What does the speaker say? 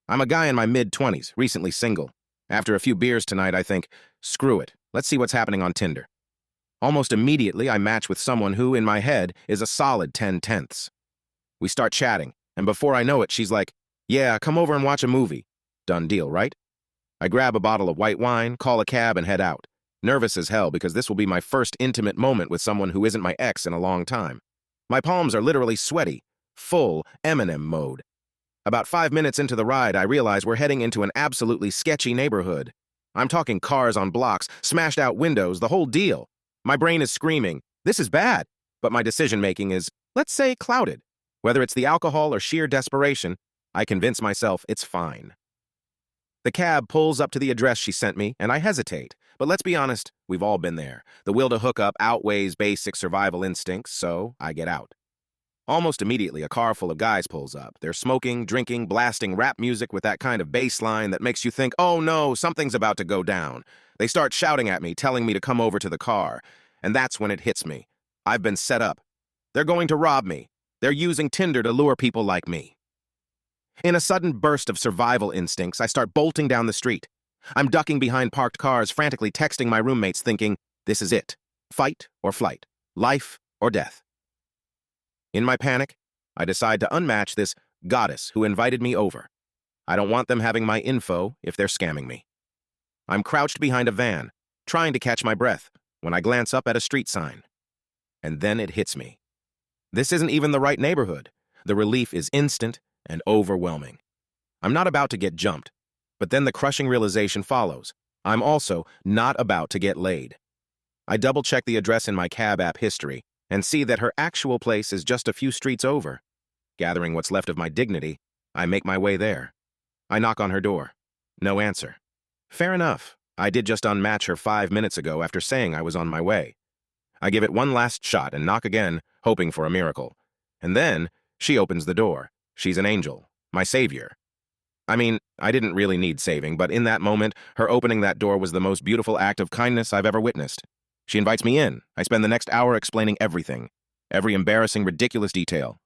I'm a guy in my mid-20s, recently single. After a few beers tonight, I think, screw it, let's see what's happening on Tinder. Almost immediately, I match with someone who, in my head, is a solid 10/10ths. We start chatting, and before I know it, she's like, yeah, come over and watch a movie. Done deal, right? I grab a bottle of white wine, call a cab, and head out. Nervous as hell because this will be my first intimate moment with someone who isn't my ex in a long time. My palms are literally sweaty, full Eminem mode. About 5 minutes into the ride, I realize we're heading into an absolutely sketchy neighborhood. I'm talking cars on blocks, smashed out windows, the whole deal. My brain is screaming, this is bad, but my decision-making is, let's say, clouded. Whether it's the alcohol or sheer desperation, I convince myself it's fine. The cab pulls up to the address she sent me, and I hesitate. But let's be honest, we've all been there. The will to hook up outweighs basic survival instincts, so I get out. Almost immediately, a car full of guys pulls up. They're smoking, drinking, blasting rap music with that kind of bass line that makes you think, oh no, something's about to go down. They start shouting at me, telling me to come over to the car. And that's when it hits me. I've been set up. They're going to rob me. They're using Tinder to lure people like me. In a sudden burst of survival instincts, I start bolting down the street. I'm ducking behind parked cars, frantically texting my roommates, thinking, this is it. Fight or flight. Life or death. In my panic, I decide to unmatch this goddess who invited me over. I don't want them having my info if they're scamming me. I'm crouched behind a van, trying to catch my breath, when I glance up at a street sign. And then it hits me. This isn't even the right neighborhood. The relief is instant and overwhelming. I'm not about to get jumped, but then the crushing realization follows. I'm also not about to get laid. I double-check the address in my cab app history and see that her actual place is just a few streets over. Gathering what's left of my dignity, I make my way there. I knock on her door. No answer. Fair enough. I did just unmatch her 5 minutes ago after saying I was on my way. I give it one last shot and knock again, hoping for a miracle. And then she opens the door. She's an angel, my savior. I mean, I didn't really need saving, but in that moment, her opening that door was the most beautiful act of kindness I've ever witnessed. She invites me in. I spend the next hour explaining everything, every embarrassing, ridiculous detail.